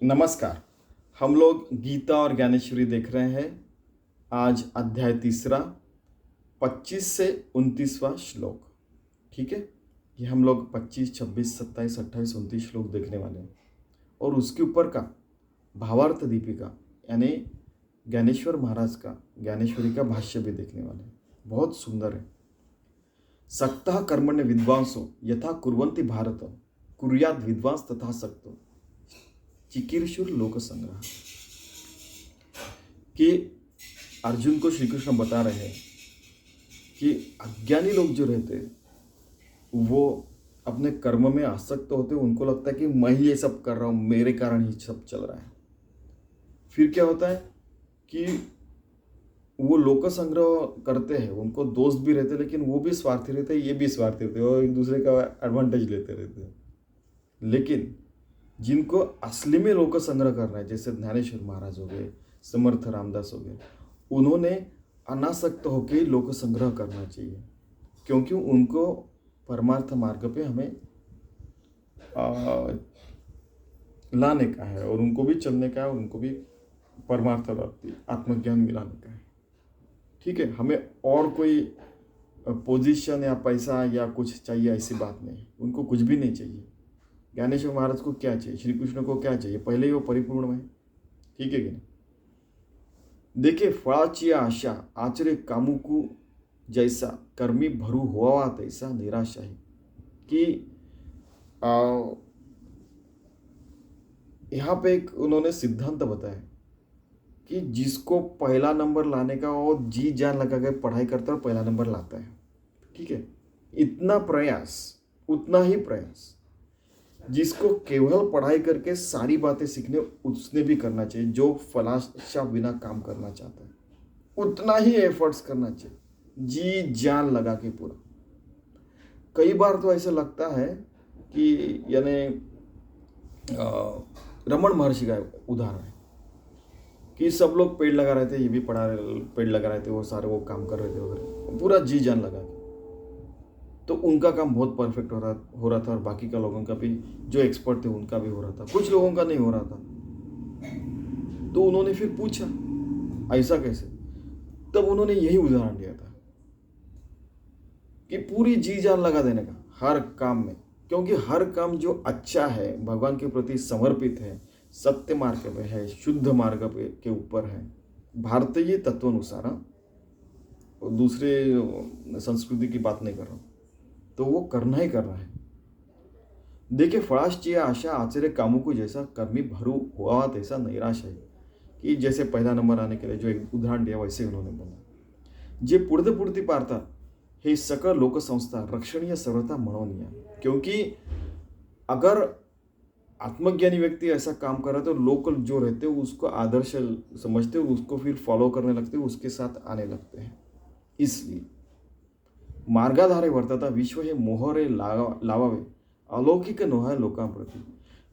नमस्कार। हम लोग गीता और ज्ञानेश्वरी देख रहे हैं। आज अध्याय तीसरा 25 से 29वां श्लोक। ठीक है, ये हम लोग 25, 26, 27, 28, 29 श्लोक देखने वाले हैं और उसके ऊपर का भावार्थ दीपिका यानी ज्ञानेश्वर महाराज का ज्ञानेश्वरी का भाष्य भी देखने वाले हैं। बहुत सुंदर है। सक्तः कर्मण्य विद्वांसो यथा कुर्वन्ति भारत कुर्याद विद्वांस तथा सक्तो चिकीर्षुर लोक संग्रह। कि अर्जुन को श्री कृष्ण बता रहे हैं कि अज्ञानी लोग जो रहते हैं वो अपने कर्म में आसक्त होते हैं। उनको लगता है कि मैं ही ये सब कर रहा हूँ, मेरे कारण ही सब चल रहा है। फिर क्या होता है कि वो लोक संग्रह करते हैं, उनको दोस्त भी रहते हैं, लेकिन वो भी स्वार्थी रहते हैं, ये भी स्वार्थी रहते हैं और एक दूसरे का एडवांटेज लेते रहते हैं। लेकिन जिनको असली में लोक संग्रह करना है, जैसे ज्ञानेश्वर महाराज हो गए, समर्थ रामदास हो गए, उन्होंने अनासक्त होकर लोक संग्रह करना चाहिए, क्योंकि उनको परमार्थ मार्ग पे हमें लाने का है और उनको भी चलने का है और उनको भी परमार्थ प्राप्ति आत्मज्ञान मिलाने का है। ठीक है, हमें और कोई पोजीशन या पैसा या कुछ चाहिए ऐसी बात नहीं। उनको कुछ भी नहीं चाहिए। ज्ञानेश्वर महाराज को क्या चाहिए, श्री कृष्ण को क्या चाहिए, पहले ही वो परिपूर्ण है। ठीक है कि नहीं? देखिए, फळाची आशा आचरे कामुकू जैसा कर्मी भरू हुआ तैसा निराशा है। कि यहाँ पे एक उन्होंने सिद्धांत बताया कि जिसको पहला नंबर लाने का वो जी जान लगा के पढ़ाई करता है और पहला नंबर लाता है। ठीक है, इतना प्रयास उतना ही प्रयास जिसको केवल पढ़ाई करके सारी बातें सीखने उसने भी करना चाहिए। जो फलाशा बिना काम करना चाहता है उतना ही एफर्ट्स करना चाहिए, जी जान लगा के पूरा। कई बार तो ऐसा लगता है कि यानी रमन महर्षि का उदाहरण है कि सब लोग पेड़ लगा रहे थे, ये भी पढ़ा रहे, पेड़ लगा रहे थे, वो सारे वो काम कर रहे थे वगैरह, पूरा जी जान लगा के। तो उनका काम बहुत परफेक्ट हो रहा था और बाकी का लोगों का भी, जो एक्सपर्ट थे उनका भी हो रहा था, कुछ लोगों का नहीं हो रहा था। तो उन्होंने फिर पूछा ऐसा कैसे। तब उन्होंने यही उदाहरण दिया था कि पूरी जी जान लगा देने का हर काम में, क्योंकि हर काम जो अच्छा है, भगवान के प्रति समर्पित है, सत्य मार्ग पे है, शुद्ध मार्ग के ऊपर है, भारतीय तत्वानुसार, और दूसरे संस्कृति की बात नहीं कर रहा हूँ, तो वो करना ही करना है। देखिए, फळाची आशा आचरे कामों को जैसा कर्मी भरू हुआ तैसा नैराश है। कि जैसे पहला नंबर आने के लिए जो एक उदाहरण दिया वैसे उन्होंने बोला, जे पुढते पुढती पारता हे सकळ लोकसंस्था रक्षणीय सर्वथा मनोनीय। क्योंकि अगर आत्मज्ञानी व्यक्ति ऐसा काम कर रहा है तो लोग जो रहते हैं उसको आदर्श समझते हैं, उसको फिर फॉलो करने लगते हैं, उसके साथ आने लगते हैं। इसलिए मार्गाधारे वर्तता विश्व हे मोहरे लावावे अलौकिक नोहा लोकांप्रती।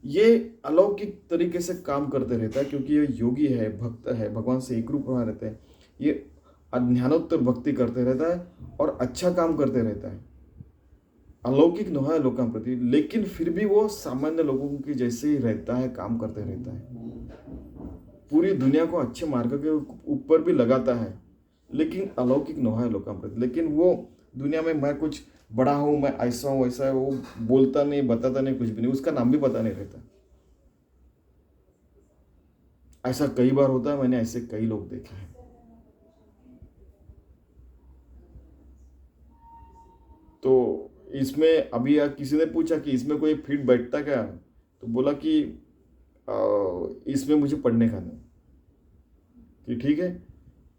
ये अलौकिक तरीके से काम करते रहता है, क्योंकि ये योगी है, भक्त है, भगवान से एक रूप रहा रहता है। ये अज्ञानोत्तर भक्ति करते रहता है और अच्छा काम करते रहता है, अलौकिक नोहा लोकांप्रती। लेकिन फिर भी वो सामान्य लोगों की जैसे ही रहता है, काम करते रहता है, पूरी दुनिया को अच्छे मार्ग के ऊपर भी लगाता है, लेकिन अलौकिक नोहा लोकांप्रती। लेकिन वो दुनिया में मैं कुछ बड़ा हूँ, मैं ऐसा हूँ वैसा है, वो बोलता नहीं, बताता नहीं, कुछ भी नहीं, उसका नाम भी पता नहीं रहता। ऐसा कई बार होता है, मैंने ऐसे कई लोग देखे हैं। तो इसमें अभी किसी ने पूछा कि इसमें कोई फिट बैठता क्या, तो बोला कि इसमें मुझे पढ़ने का नहीं। कि ठीक है,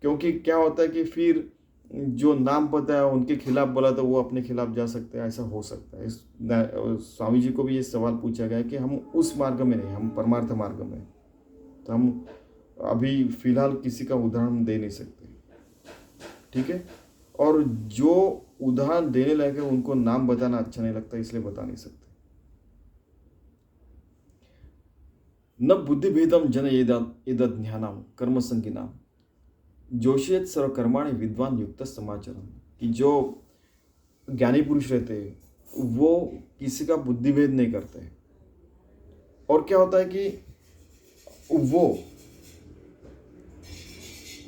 क्योंकि क्या होता है कि फिर जो नाम पता है उनके खिलाफ बोला तो वो अपने खिलाफ जा सकते हैं, ऐसा हो सकता है। स्वामी जी को भी ये सवाल पूछा गया कि हम उस मार्ग में नहीं, हम परमार्थ मार्ग में, तो हम अभी फिलहाल किसी का उदाहरण दे नहीं सकते। ठीक है, और जो उदाहरण देने लायक है उनको नाम बताना अच्छा नहीं लगता, इसलिए बता नहीं सकते। न बुद्धिभेदम जन एदद ज्ञानम कर्म संगिनाम जोशियत सर्वकर्माणि विद्वान युक्त समाचरण। कि जो ज्ञानी पुरुष रहते हैं वो किसी का बुद्धि भेद नहीं करते। और क्या होता है कि वो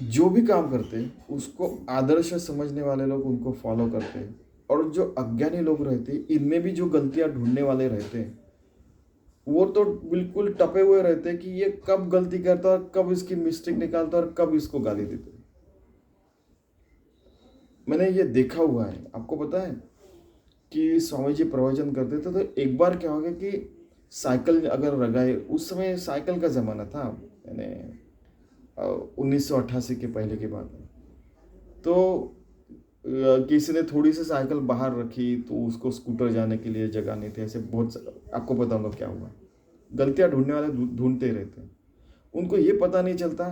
जो भी काम करते हैं उसको आदर्श समझने वाले लोग उनको फॉलो करते हैं, और जो अज्ञानी लोग रहते हैं इनमें भी जो गलतियां ढूंढने वाले रहते हैं वो तो बिल्कुल टपे हुए रहते हैं कि ये कब गलती करता है और कब इसकी मिस्टेक निकालता है और कब इसको गाली देते हैं। मैंने ये देखा हुआ है। आपको पता है कि स्वामी जी प्रवचन करते थे तो एक बार क्या हो गया कि साइकिल अगर लगाए, उस समय साइकिल का ज़माना था, यानी 1988 के पहले की बात है। तो किसी ने थोड़ी सी साइकिल बाहर रखी तो उसको स्कूटर जाने के लिए जगह नहीं थी। ऐसे आपको बताऊंगा क्या हुआ। गलतियां ढूंढने वाले ढूंढते ही रहते हैं। उनको ये पता नहीं चलता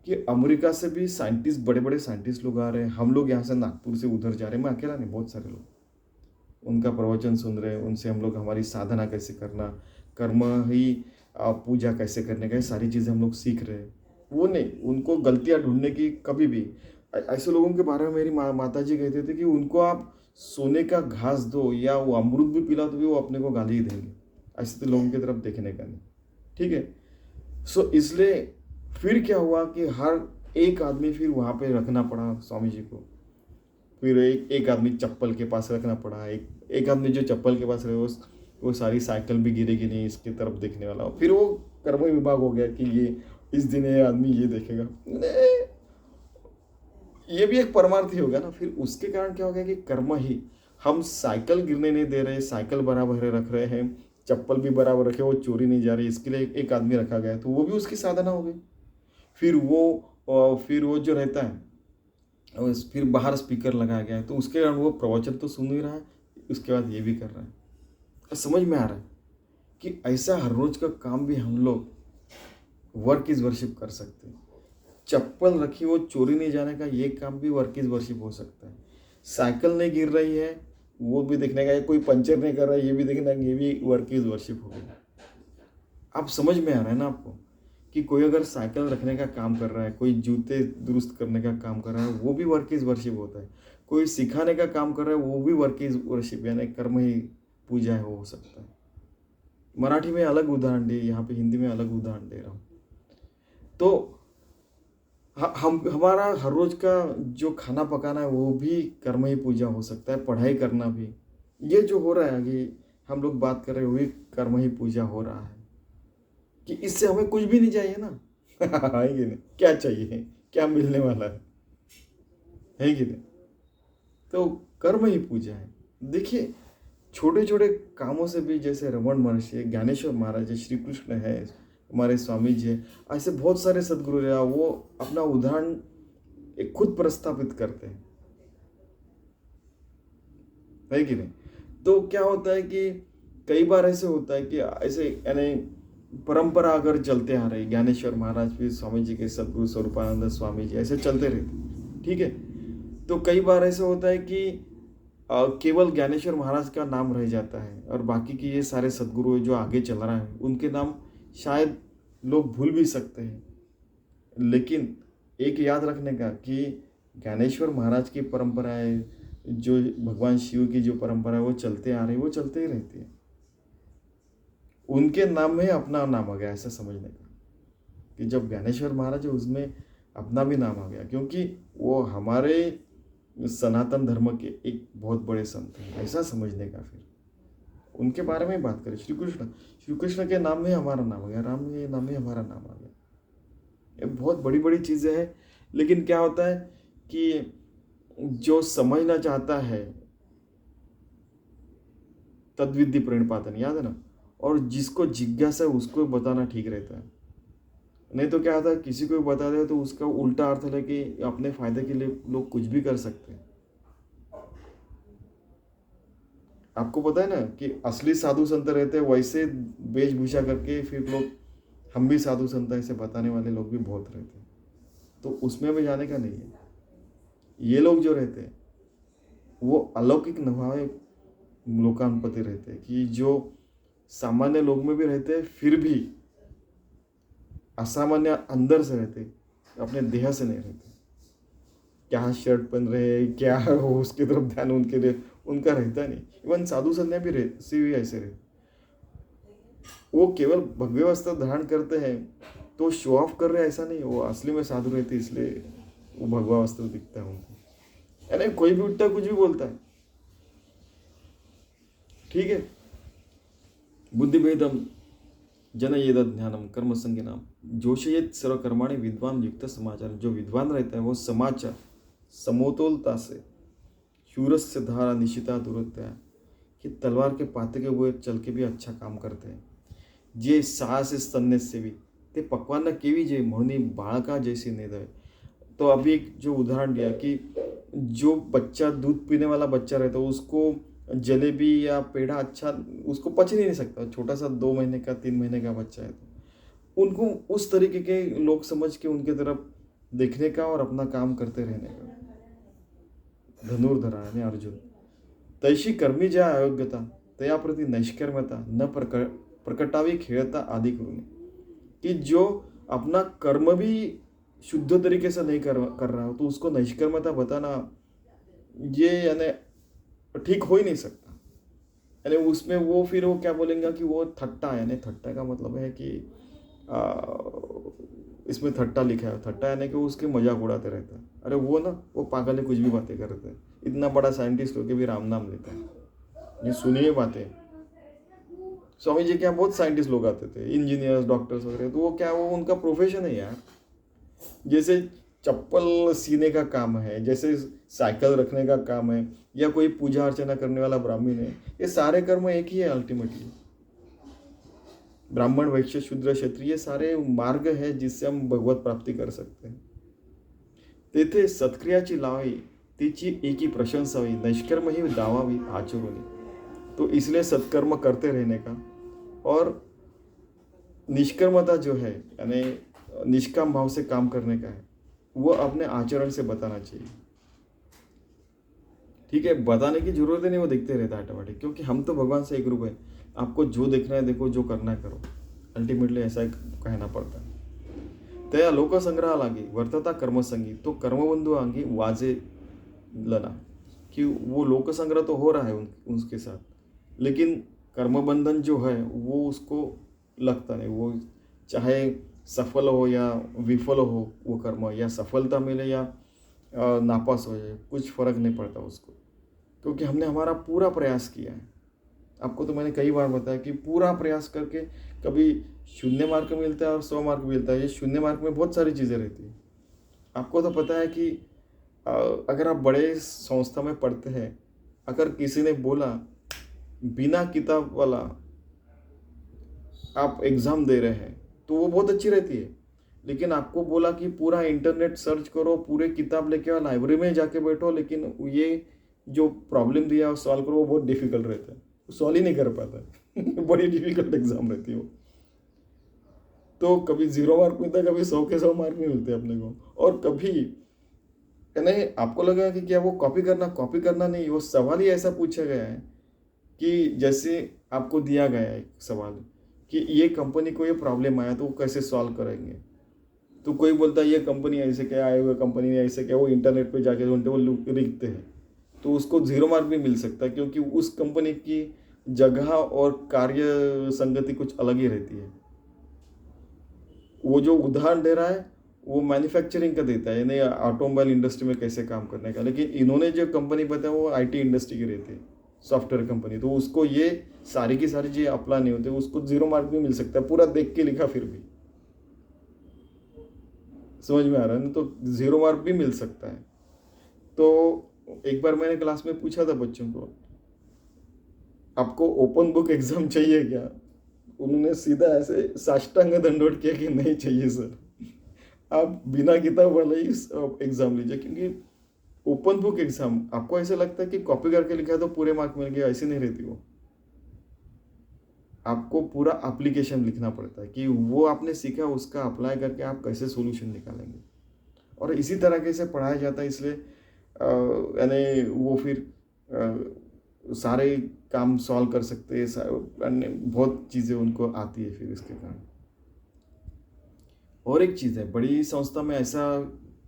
कि अमेरिका से भी साइंटिस्ट, बड़े बड़े साइंटिस्ट लोग आ रहे हैं। हम लोग यहाँ से नागपुर से उधर जा रहे हैं, मैं अकेला नहीं, बहुत सारे लोग उनका प्रवचन सुन रहे हैं। उनसे हम लोग हमारी साधना कैसे करना, कर्म ही पूजा कैसे करने का, ये सारी चीज़ें हम लोग सीख रहे हैं। वो नहीं, उनको गलतियां ढूंढने की कभी भी। ऐसे लोगों के बारे में मेरी माता जी कहते थे कि उनको आप सोने का घास दो या वो अमरूद भी पिला तो भी वो अपने को गाली ही देंगे। ऐसे तो लोगों की तरफ देखने का नहीं, ठीक है। सो इसलिए फिर क्या हुआ कि हर एक आदमी फिर वहाँ पे रखना पड़ा स्वामी जी को। फिर एक आदमी चप्पल के पास रखना पड़ा। एक आदमी जो चप्पल के पास रहे वो सारी साइकिल भी गिरेगी नहीं इसकी तरफ देखने वाला। फिर वो कर्म विभाग हो गया कि ये इस दिन ये आदमी ये देखेगा, ये भी एक परमार्थी होगा ना। फिर उसके कारण क्या हो गया कि कर्म ही, हम साइकिल गिरने नहीं दे रहे, साइकिल बराबर रख रहे हैं, चप्पल भी बराबर रखे, वो चोरी नहीं जा रही, इसके लिए एक आदमी रखा गया, तो वो भी उसकी साधना हो गई। फिर वो जो रहता है फिर बाहर स्पीकर लगाया गया है तो उसके कारण वो प्रवचन तो सुन ही रहा है, उसके बाद ये भी कर रहा है। समझ में आ रहा है कि ऐसा हर रोज का काम भी हम लोग वर्क इज वर्शिप कर सकते हैं। चप्पल रखी वो चोरी नहीं जाने का, ये काम भी वर्क इज वर्शिप हो सकता है। साइकिल नहीं गिर रही है वो भी देखने का, कोई पंचर नहीं कर रहा है ये भी देखना, ये भी वर्क इज वर्शिप हो गया। आप समझ में आ रहा है ना आपको कि कोई अगर साइकिल रखने का काम कर रहा है, कोई जूते दुरुस्त करने का काम कर रहा है, वो भी वर्क इज वर्शिप होता है। कोई सिखाने का काम कर रहा है वो भी वर्क इज वर्शिप, यानी कर्म ही पूजा है, वो हो सकता है। मराठी में अलग उदाहरण दिए, यहाँ पे हिंदी में अलग उदाहरण दे रहा हूँ। तो हमारा हर रोज का जो खाना पकाना है वो भी कर्म ही पूजा हो सकता है। पढ़ाई करना भी, ये जो हो रहा है कि हम लोग बात कर रहे हैं वो भी कर्म ही पूजा हो रहा है। कि इससे हमें कुछ भी नहीं चाहिए ना है कि नहीं, क्या चाहिए, क्या मिलने वाला है कि नहीं। तो कर्म ही पूजा है। देखिए छोटे छोटे कामों से भी, जैसे रमन महर्षि, ज्ञानेश्वर महाराज है, श्री कृष्ण है, हमारे स्वामी जी है, ऐसे बहुत सारे सदगुरु हैं, वो अपना उदाहरण खुद प्रस्थापित करते हैं, है कि नहीं। तो क्या होता है कि कई बार ऐसे होता है कि ऐसे यानी परंपरा अगर चलते आ रही, ज्ञानेश्वर महाराज भी, स्वामी जी के सदगुरु स्वरूपानंद स्वामी जी, ऐसे चलते रहते, ठीक है। तो कई बार ऐसा होता है कि केवल ज्ञानेश्वर महाराज का नाम रह जाता है और बाकी के ये सारे सदगुरु जो आगे चल रहा है उनके नाम शायद लोग भूल भी सकते हैं। लेकिन एक याद रखने का कि ज्ञानेश्वर महाराज की परंपरा है, जो भगवान शिव की जो परंपरा है वो चलते आ रही, वो चलते ही रहती है। उनके नाम में अपना नाम आ गया, ऐसा समझने का कि जब ज्ञानेश्वर महाराज है उसमें अपना भी नाम आ गया, क्योंकि वो हमारे सनातन धर्म के एक बहुत बड़े संत हैं, ऐसा समझने का। फिर उनके बारे में बात करें, श्री कृष्ण के नाम में हमारा नाम आ गया, राम के नाम में हमारा नाम आ गया। ये बहुत बड़ी बड़ी चीज़ें हैं। लेकिन क्या होता है कि जो समझना चाहता है तद्विद्धि प्रणिपातन, याद है ना, और जिसको जिज्ञासा है उसको बताना ठीक रहता है। नहीं तो क्या होता है, किसी को बता दे तो उसका उल्टा अर्थ है कि अपने फायदे के लिए लोग कुछ भी कर सकते हैं। आपको पता है ना कि असली साधु संत रहते हैं, वैसे वेशभूषा करके फिर लोग हम भी साधु संत ऐसे बताने वाले लोग भी बहुत रहते हैं। तो उसमें भी जाने का नहीं है। ये लोग जो रहते हैं वो अलौकिक नभावे लोकानुपति रहते हैं, कि जो सामान्य लोग में भी रहते हैं फिर भी असामान्य अंदर से रहते, अपने देह से नहीं रहते। क्या शर्ट पहन रहे, क्या हो, उसकी तरफ ध्यान उनके लिए उनका रहता नहीं। इवन साधु संत भी ऐसे रहते, वो केवल भगवे वस्त्र धारण करते हैं तो शो ऑफ कर रहे हैं ऐसा नहीं, वो असली में साधु रहते इसलिए वो भगवा वस्त्र दिखता है उनको। यानी कोई भी उठता है कुछ भी बोलता है, ठीक है। बुद्धिभेदम जनयेद ज्ञानम कर्म संज्ञानम जोशयेत सर्वकर्माणि विद्वान युक्त समाचार। जो विद्वान रहता है वो समाचार समतोलता से शूरस्य धारा निशिता दूरत्या, कि तलवार के पाते के हुए चल के भी अच्छा काम करते हैं। जे साहस स्तन्य से भी ते पकवान केवी जे म्हणून बाळका जैसी नेद है। तो अभी एक जो उदाहरण दिया कि जो बच्चा दूध पीने वाला बच्चा रहता है उसको जलेबी या पेड़ा अच्छा उसको पच ही नहीं सकता, छोटा सा 2 महीने का 3 महीने का बच्चा है। तो उनको उस तरीके के लोग समझ के उनके तरफ देखने का और अपना काम करते रहने का। धनुर्धरा यानी अर्जुन तैशी कर्मी ज्या अयोग्यता तया प्रति नैष्कर्म्यता न प्रकटावी खेळता आदि करून, कि जो अपना कर्म भी शुद्ध तरीके से नहीं कर रहा हो तो उसको नैष्कर्म्यता बताना ये यानी ठीक हो ही नहीं सकता। यानी उसमें वो फिर वो क्या बोलेंगे कि वो थट्टा, यानी थट्टा का मतलब है कि इसमें थट्टा लिखा है, थट्टा यानी कि वो उसके मजाक उड़ाते रहता है। अरे वो ना वो पागल है, कुछ भी बातें करते हैं, इतना बड़ा साइंटिस्ट होकर भी राम नाम लेता है। ये सुनिए बातें, स्वामी जी क्या बहुत साइंटिस्ट लोग आते थे, इंजीनियर्स डॉक्टर्स वगैरह, तो वो क्या वो उनका प्रोफेशन है यार। जैसे चप्पल सीने का काम है, जैसे साइकिल रखने का काम है, या कोई पूजा अर्चना करने वाला ब्राह्मण है, ये सारे कर्म एक ही है अल्टीमेटली। ब्राह्मण वैश्य शूद्र क्षत्रिय सारे मार्ग है जिससे हम भगवत प्राप्ति कर सकते हैं। तेथे सत्क्रियाची लावावी तिची एकी प्रशंसावी नैष्कर्म ही दावावी आचरणी। तो इसलिए सत्कर्म करते रहने का और निष्कर्मता जो है यानी निष्काम भाव से काम करने का है वो अपने आचरण से बताना चाहिए। ठीक है, बताने की जरूरत ही नहीं, वो दिखते रहता है ऑटोमेटिक, क्योंकि हम तो भगवान से एक रूप है। आपको जो देखना है देखो, जो करना है करो, अल्टीमेटली ऐसा कहना पड़ता है। तया लोक संग्रह लागी वर्तता कर्मसंगी, तो कर्मबंधु आंगी वाजे लना, कि वो लोक संग्रह तो हो रहा है उसके साथ, लेकिन कर्मबंधन जो है वो उसको लगता नहीं। वो चाहे सफल हो या विफल हो वो कर्म, या सफलता मिले या नापास हो जाए, कुछ फर्क नहीं पड़ता उसको, क्योंकि हमने हमारा पूरा प्रयास किया है। आपको तो मैंने कई बार बताया कि पूरा प्रयास करके कभी 0 मार्क मिलता है और 100 मार्क मिलता है। ये 0 मार्क में बहुत सारी चीज़ें रहती है। आपको तो पता है कि अगर आप बड़े संस्था में पढ़ते हैं, अगर किसी ने बोला बिना किताब वाला आप एग्ज़ाम दे रहे हैं तो वो बहुत अच्छी रहती है, लेकिन आपको बोला कि पूरा इंटरनेट सर्च करो, पूरे किताब लेके आओ, लाइब्रेरी में जाके बैठो, लेकिन ये जो प्रॉब्लम दिया है सॉल्व करो, वो बहुत डिफिकल्ट रहता है, सॉल्व ही नहीं कर पाता बड़ी डिफिकल्ट एग्जाम रहती है वो। तो कभी 0 मार्क मिलता है, कभी 100 के 100 मार्क मिलते हैं अपने को। और कभी यानी आपको लगा कि क्या वो कॉपी करना नहीं, वो सवाल ही ऐसा पूछा गया है कि जैसे आपको दिया गया है एक सवाल कि ये कंपनी को ये प्रॉब्लम आया तो वो कैसे सॉल्व करेंगे। तो कोई बोलता है ये कंपनी ऐसे क्या आए हुए, कंपनी ने ऐसे क्या, वो इंटरनेट पे जाके ढूंढते वो लिखते हैं, तो उसको 0 मार्क भी मिल सकता है, क्योंकि उस कंपनी की जगह और कार्य संगति कुछ अलग ही रहती है। वो जो उदाहरण दे रहा है वो मैन्युफैक्चरिंग का देता है, यानी ऑटोमोबाइल इंडस्ट्री में कैसे काम करने का, लेकिन इन्होंने जो कंपनी बताया वो IT इंडस्ट्री की रहती है, सॉफ्टवेयर कंपनी, तो उसको ये सारी की सारी चीज़ें अप्लाई नहीं होती, उसको 0 मार्क भी मिल सकता है, पूरा देख के लिखा फिर भी। समझ में आ रहा है ना? तो 0 मार्क भी मिल सकता है। तो एक बार मैंने क्लास में पूछा था बच्चों को, आपको ओपन बुक एग्जाम चाहिए क्या? उन्होंने सीधा ऐसे साष्टांग दंडवत किया कि नहीं चाहिए सर, आप बिना किताब वाला ही एग्जाम लीजिए, क्योंकि ओपन बुक एग्जाम आपको ऐसे लगता है कि कॉपी करके लिखा है तो पूरे मार्क मिल गया, ऐसी नहीं रहती वो। आपको पूरा एप्लीकेशन लिखना पड़ता है कि वो आपने सीखा उसका अप्लाई करके आप कैसे सोल्यूशन निकालेंगे, और इसी तरीके से पढ़ाया जाता है। इसलिए यानी वो फिर सारे काम सॉल्व कर सकते हैं, बहुत चीज़ें उनको आती है फिर इसके कारण। और एक चीज़ है, बड़ी संस्था में ऐसा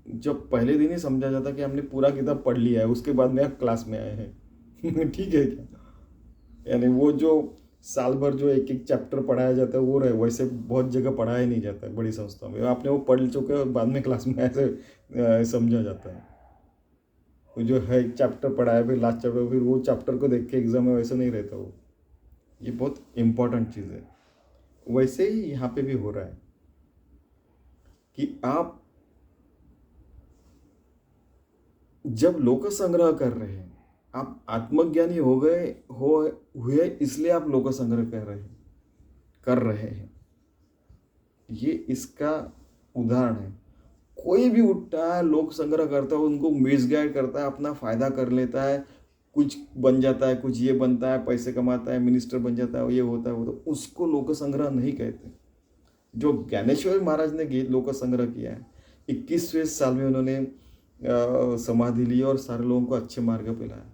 जब पहले दिन ही समझा जाता कि हमने पूरा किताब पढ़ लिया है, उसके बाद में आप क्लास में आए हैं ठीक है क्या? यानी वो जो साल भर जो एक एक चैप्टर पढ़ाया जाता है वो रहे, वैसे बहुत जगह पढ़ाया नहीं जाता है बड़ी संस्थाओं में। आपने वो पढ़ चुके हो, बाद में क्लास में ऐसे समझा जाता है। वो जो है एक चैप्टर पढ़ाया, फिर लास्ट चैप्टर, फिर वो चैप्टर को देख के एग्जाम में वैसे नहीं रहता वो। ये बहुत इम्पोर्टेंट चीज़ है। वैसे ही यहाँ पे भी हो रहा है कि आप जब लोक संग्रह कर रहे हैं, आप आत्मज्ञानी हो गए हो हुए, इसलिए आप लोक संग्रह कर रहे हैं। ये इसका उदाहरण है। कोई भी उठता है, लोक संग्रह करता है, उनको मिसगाइड करता है, अपना फायदा कर लेता है, कुछ बन जाता है, कुछ ये बनता है, पैसे कमाता है, मिनिस्टर बन जाता है, ये होता है वो, तो उसको लोक संग्रह नहीं कहते। जो ज्ञानेश्वर महाराज ने लोक संग्रह किया है, 21वें साल में उन्होंने समाधि ली और सारे लोगों को अच्छे मार्ग पे लाया,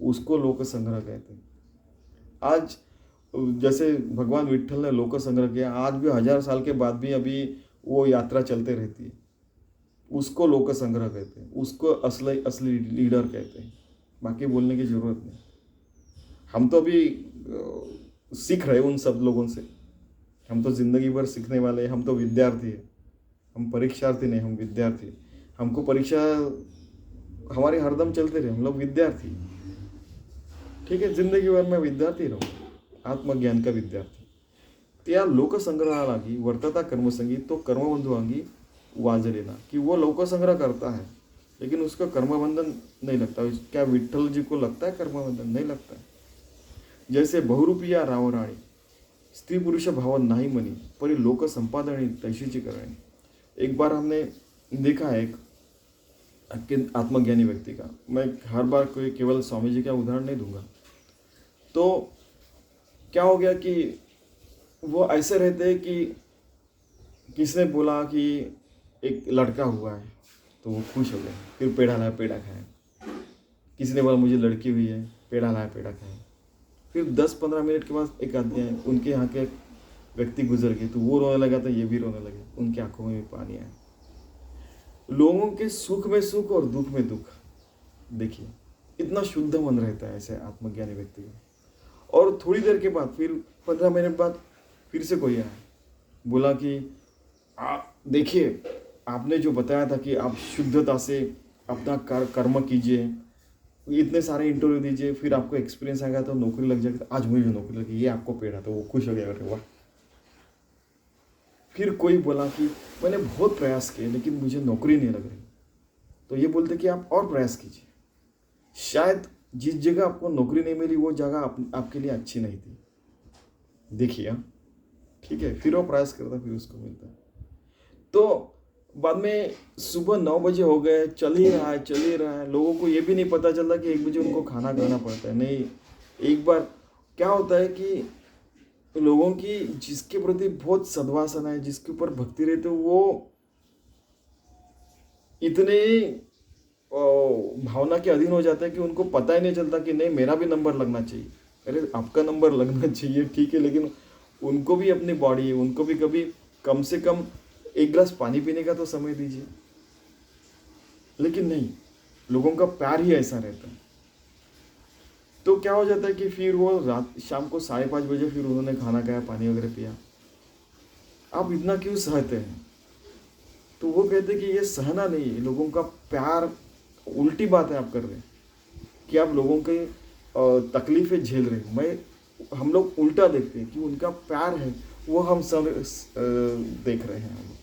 उसको लोक संग्रह कहते हैं। आज जैसे भगवान विट्ठल ने लोक संग्रह किया, आज भी 1000 साल के बाद भी अभी वो यात्रा चलते रहती है, उसको लोक संग्रह कहते हैं, उसको असली लीडर कहते हैं। बाकी बोलने की जरूरत नहीं। हम तो अभी सीख रहे उन सब लोगों से। हम तो जिंदगी भर सीखने वाले हैं, हम तो विद्यार्थी हैं। हम परीक्षार्थी नहीं, हम विद्यार्थी। हमको परीक्षा हमारी हरदम चलते रहे, हम लोग विद्यार्थी। ठीक है, जिंदगी भर में विद्यार्थी रहो, आत्मज्ञान का विद्यार्थी। त्या लोक संग्रहालागी वर्तता कर्मसंगी तो कर्मबंधुआंगी वाजलेना, कि वो लोक संग्रह करता है लेकिन उसका कर्मबंधन नहीं लगता। क्या विट्ठल जी को लगता है कर्मबंधन? नहीं लगता है। जैसे बहुरूपिया राव राणी, स्त्री पुरुष भाव नाही मनी, परी लोक संपादनी तैशीची करणी। एक बार हमने देखा है एक आत्मज्ञानी व्यक्ति का, मैं हर बार कोई केवल स्वामी जी का उदाहरण नहीं दूंगा। तो क्या हो गया कि वो ऐसे रहते हैं कि किसने बोला कि एक लड़का हुआ है तो वो खुश हो गए, फिर पेड़ा लाया पेड़ा खाया। किसी ने बोला मुझे लड़की हुई है, पेड़ा लाया पेड़ा खाया। फिर 10-15 मिनट के बाद एक आदमी है, उनके यहाँ के व्यक्ति गुजर गए तो वो रोने लगा, तो ये भी रोने लगे, उनकी आंखों में भी पानी आया। लोगों के सुख में सुख और दुख में दुख। देखिए इतना शुद्ध मन रहता है ऐसे आत्मज्ञानी व्यक्ति का। और थोड़ी देर के बाद, फिर 15 मिनट बाद फिर से कोई आया, बोला कि देखिए आपने जो बताया था कि आप शुद्धता से अपना कर्म कीजिए, इतने सारे इंटरव्यू दीजिए, फिर आपको एक्सपीरियंस आएगा तो नौकरी लग जाएगी। तो आज मुझे नौकरी लगी, ये आपको पेड़ा। तो वो खुश हो गया, अरे वाह। फिर कोई बोला कि मैंने बहुत प्रयास किए लेकिन मुझे नौकरी नहीं लग रही। तो ये बोलते कि आप और प्रयास कीजिए, शायद जिस जगह आपको नौकरी नहीं मिली वो जगह आपके लिए अच्छी नहीं थी। देखिए ठीक है, फिर वो प्रयास करता, फिर उसको मिलता। तो बाद में सुबह 9 बजे हो गए, चल ही रहा है। लोगों को ये भी नहीं पता चलता कि 1 बजे उनको खाना खाना पड़ता है। नहीं, एक बार क्या होता है कि लोगों की जिसके प्रति बहुत सद्वासना है, जिसके ऊपर भक्ति रहती है, वो इतने भावना के अधीन हो जाता है कि उनको पता ही नहीं चलता कि नहीं मेरा भी नंबर लगना चाहिए। अरे आपका नंबर लगना चाहिए ठीक है, लेकिन उनको भी अपनी बॉडी है, उनको भी कभी कम से कम 1 गिलास पानी पीने का तो समय दीजिए। लेकिन नहीं, लोगों का प्यार ही ऐसा रहता है। तो क्या हो जाता है कि फिर वो शाम को 5:30 बजे फिर उन्होंने खाना खाया, पानी वगैरह पिया। आप इतना क्यों सहते हैं? तो वो कहते हैं कि ये सहना नहीं है, लोगों का प्यार। उल्टी बात है आप कर रहे हैं कि आप लोगों के तकलीफें झेल रहे हैं। हम लोग उल्टा देखते हैं कि उनका प्यार है, वो हम सब देख रहे हैं।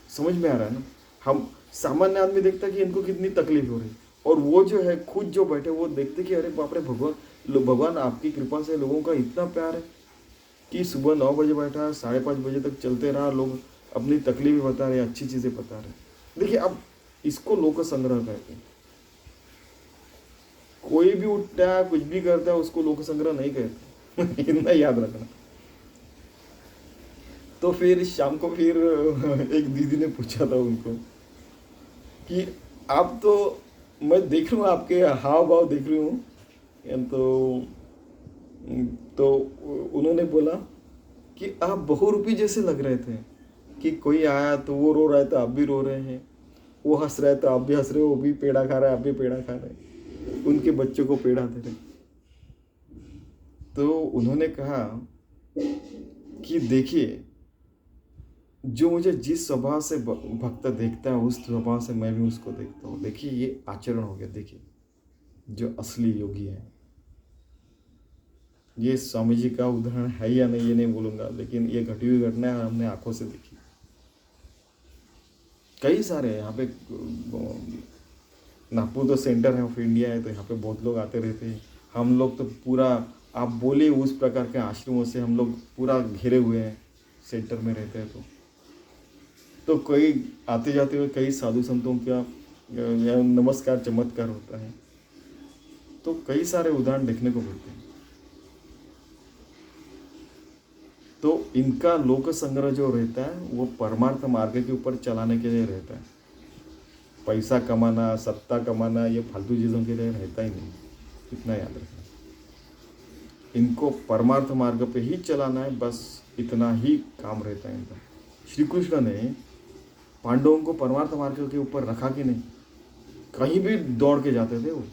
समझ में आ रहा है ना? हम सामान्य आदमी देखता है कि इनको कितनी तकलीफ हो रही, और वो जो है खुद जो बैठे वो देखते कि अरे बाप रे, भगवान आपकी कृपा से लोगों का इतना प्यार है कि सुबह 9 बजे बैठा, 5:30 बजे तक चलते रहा, लोग अपनी तकलीफ बता रहे, अच्छी चीज़ें बता रहे। देखिए अब इसको लोक संग्रह कहते हैं। कोई भी उठता है, कुछ भी करता है, उसको लोक संग्रह नहीं कहते। इतना याद रखना। तो फिर शाम को फिर एक दीदी ने पूछा था उनको कि आप तो, मैं देख रहा हूँ आपके हाव भाव देख रही हूँ, तो उन्होंने बोला कि आप बहुरूपी जैसे लग रहे थे, कि कोई आया तो वो रो रहा है तो आप भी रो रहे हैं, वो हंस रहा है तो आप भी हंस रहे हो, वो भी पेड़ा खा रहा है आप भी पेड़ा खा रहे हैं, उनके बच्चों को पेड़ा दे रहे। तो उन्होंने कहा कि देखिए, जो मुझे जिस स्वभाव से भक्त देखता है उस स्वभाव से मैं भी उसको देखता हूँ। देखिए ये आचरण हो गया। देखिए जो असली योगी है, ये स्वामी जी का उदाहरण है या नहीं ये नहीं बोलूँगा, लेकिन ये घटी हुई घटना है, हमने आंखों से देखी। कई सारे यहाँ पे नागपुर तो सेंटर है ऑफ इंडिया है, तो यहाँ पे बहुत लोग आते रहते हैं। हम लोग तो पूरा, आप बोलिए उस प्रकार के आश्रमों से हम लोग पूरा घिरे हुए हैं, सेंटर में रहते हैं। तो कई आते जाते हुए कई साधु संतों का नमस्कार चमत्कार होता है। तो कई सारे उदाहरण देखने को मिलते हैं। तो इनका लोक संग्रह जो रहता है वो परमार्थ मार्ग के ऊपर चलाने के लिए रहता है। पैसा कमाना, सत्ता कमाना, ये फालतू चीज़ों के लिए रहता ही नहीं, इतना याद रखना। इनको परमार्थ मार्ग पे ही चलाना है, बस इतना ही काम रहता है इनका। श्री कृष्ण ने पांडवों को परमार्थ मार्ग के ऊपर रखा कि नहीं, कहीं भी दौड़ के जाते थे वो।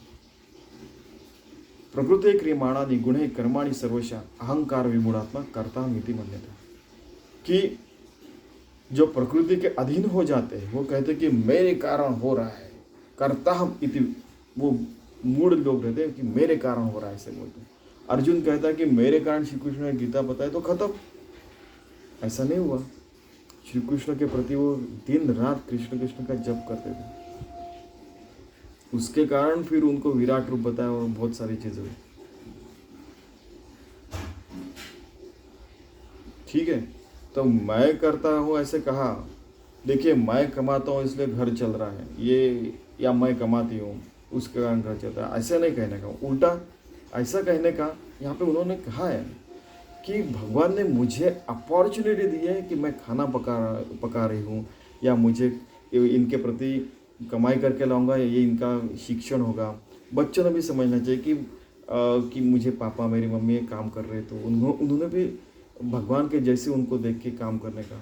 प्रकृति क्रियमाणानि गुणे कर्माणि सर्वशा अहंकार विमूढ़ात्मा कर्ता मिति मन्यते। कि जो प्रकृति के अधीन हो जाते हैं वो कहते हैं कि मेरे कारण हो रहा है, कर्ता हम इति, वो मूढ़ लोग रहते हैं कि मेरे कारण हो रहा है, ऐसे बोलते हैं। अर्जुन कहता है कि मेरे कारण श्री कृष्ण ने गीता बताया तो खत्म। ऐसा नहीं हुआ। श्री कृष्ण के प्रति वो दिन रात कृष्ण कृष्ण का जप करते थे। उसके कारण फिर उनको विराट रूप बताया और बहुत सारी चीजें हुई। ठीक है, तो मैं करता हूँ ऐसे कहा। देखिए मैं कमाता हूँ इसलिए घर चल रहा है ये, या मैं कमाती हूँ उसके कारण घर चलता है, ऐसा नहीं कहने का। उल्टा ऐसा कहने का यहाँ पे उन्होंने कहा है कि भगवान ने मुझे अपॉर्चुनिटी दी है कि मैं खाना पका रही हूँ, या मुझे इनके प्रति कमाई करके लाऊंगा, ये इनका शिक्षण होगा। बच्चों ने भी समझना चाहिए कि मुझे पापा मेरी मम्मी काम कर रहे, तो उन्होंने भी भगवान के जैसे उनको देख के काम करने का।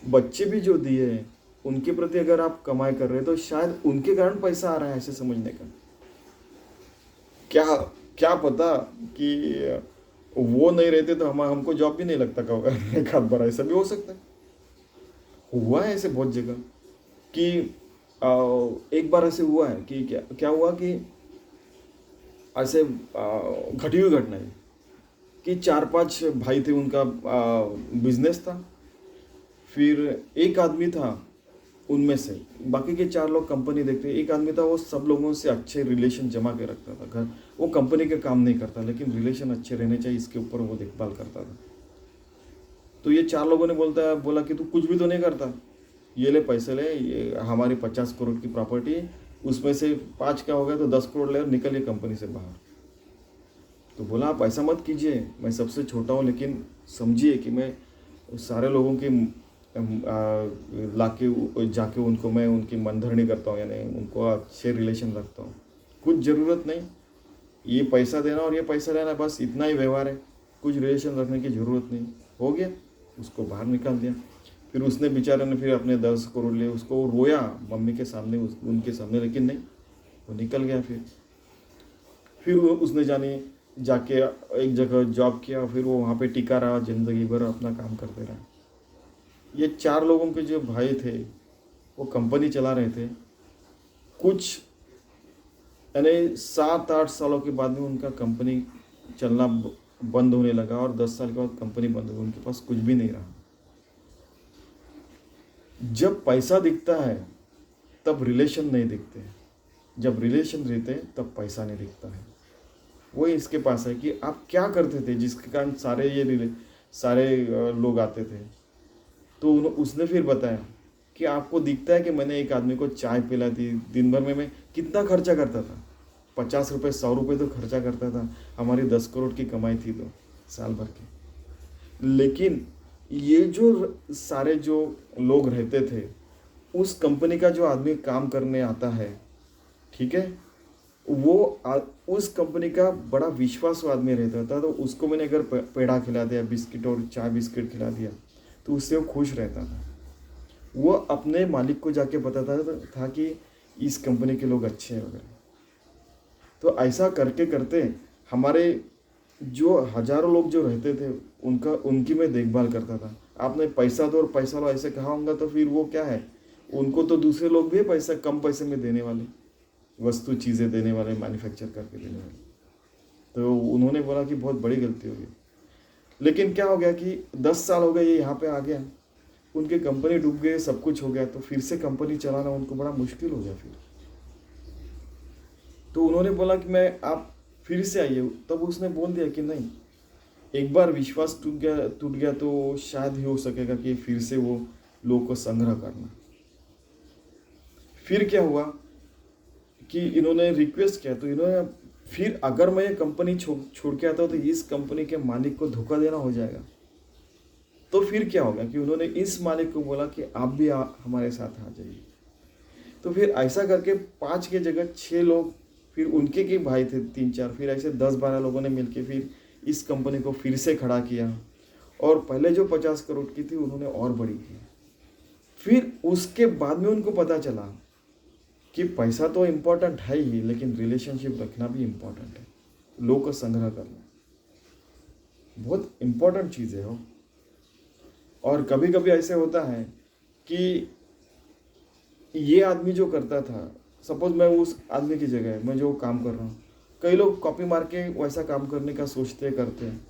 बच्चे भी जो दिए उनके प्रति अगर आप कमाई कर रहे हैं तो शायद उनके कारण पैसा आ रहा है, ऐसे समझने का। क्या पता कि वो नहीं रहते तो हमको जॉब भी नहीं लगता कभी, एक आध बार ऐसा भी हो सकता है। हुआ है ऐसे बहुत जगह कि एक बार ऐसे हुआ है कि क्या हुआ कि ऐसे घटी हुई घटना है कि 4-5 भाई थे, उनका बिजनेस था। फिर एक आदमी था उनमें से, बाकी के 4 लोग कंपनी देखते। एक आदमी था वो सब लोगों से अच्छे रिलेशन जमा के रखता था। घर वो कंपनी के काम नहीं करता, लेकिन रिलेशन अच्छे रहने चाहिए इसके ऊपर वो देखभाल करता था। तो ये 4 लोगों ने बोला कि तू कुछ भी तो नहीं करता, ये ले पैसे ले, ये हमारी 50 करोड़ की प्रॉपर्टी है, उसमें से 5 का हो गया तो 10 करोड़ ले और निकल ये कंपनी से बाहर। तो बोला आप ऐसा मत कीजिए, मैं सबसे छोटा हूँ, लेकिन समझिए कि मैं सारे लोगों के लाके जाके उनको मैं उनकी मनधरणी करता हूँ, यानी उनको अच्छे रिलेशन रखता हूँ। कुछ ज़रूरत नहीं, ये पैसा देना और ये पैसा लेना, बस इतना ही व्यवहार है, कुछ रिलेशन रखने की ज़रूरत नहीं। हो गया, उसको बाहर निकाल दिया। फिर उसने बेचारे ने फिर अपने 10 करोड़ लिए, उसको रोया मम्मी के सामने, उनके सामने, लेकिन नहीं, वो निकल गया। फिर उसने जाके एक जगह जॉब किया, फिर वो वहाँ पे टिका रहा, ज़िंदगी भर अपना काम करते रहा। ये 4 लोगों के जो भाई थे वो कंपनी चला रहे थे। कुछ यानी 7-8 सालों के बाद में उनका कंपनी चलना बंद होने लगा, और 10 साल के बाद कंपनी बंद हो गई, उनके पास कुछ भी नहीं रहा। जब पैसा दिखता है तब रिलेशन नहीं दिखते, जब रिलेशन रहते हैं तब पैसा नहीं दिखता है। वो इसके पास है कि आप क्या करते थे जिसके कारण सारे लोग आते थे। तो उसने फिर बताया कि आपको दिखता है कि मैंने एक आदमी को चाय पिला दी, दिन भर में मैं कितना खर्चा करता था, 50 रुपये 100 रुपये तो खर्चा करता था। हमारी 10 करोड़ की कमाई थी तो साल भर की। लेकिन ये जो सारे जो लोग रहते थे, उस कंपनी का जो आदमी काम करने आता है, ठीक है, वो उस कंपनी का बड़ा विश्वासु आदमी रहता था। तो उसको मैंने अगर पेड़ा खिला दिया, बिस्किट और चाय बिस्किट खिला दिया, तो उससे वो खुश रहता था। वो अपने मालिक को जाके बताता था कि इस कंपनी के लोग अच्छे हैं वगैरह। तो ऐसा करके करते हमारे जो हजारों लोग जो रहते थे उनकी मैं देखभाल करता था। आपने पैसा दो और पैसा लो ऐसे कहा होगा तो फिर वो क्या है, उनको तो दूसरे लोग भी है पैसा कम पैसे में देने वाले, वस्तु चीज़ें देने वाले, मैन्युफैक्चर करके देने वाले। तो उन्होंने बोला कि बहुत बड़ी गलती हो गई। लेकिन क्या हो गया कि 10 साल हो गए ये यहाँ पे आ गया, उनकी कंपनी डूब गई, सब कुछ हो गया, तो फिर से कंपनी चलाना उनको बड़ा मुश्किल हो गया फिर। तो उन्होंने बोला कि मैं आप फिर से आइए। तब उसने बोल दिया कि नहीं, एक बार विश्वास टूट गया तो शायद ही हो सकेगा कि फिर से वो लोगों को संग्रह करना। फिर क्या हुआ कि इन्होंने रिक्वेस्ट किया, तो इन्होंने फिर अगर मैं ये कंपनी छोड़ के आता हूँ तो इस कंपनी के मालिक को धोखा देना हो जाएगा। तो फिर क्या होगा कि उन्होंने इस मालिक को बोला कि आप भी हमारे साथ आ जाइए। तो फिर ऐसा करके 5 के जगह 6 लोग, फिर उनके के भाई थे 3-4, फिर ऐसे 10-12 लोगों ने मिलके फिर इस कंपनी को फिर से खड़ा किया। और पहले जो 50 करोड़ की थी उन्होंने और बड़ी की। फिर उसके बाद में उनको पता चला कि पैसा तो इम्पोर्टेंट है ही, लेकिन रिलेशनशिप रखना भी इम्पोर्टेंट है। लोग का संग्रह करना बहुत इम्पोर्टेंट चीज़ है हो। और कभी कभी ऐसे होता है कि ये आदमी जो करता था, सपोज मैं उस आदमी की जगह मैं जो काम कर रहा हूँ, कई लोग कॉपी मार के वैसा काम करने का सोचते करते हैं,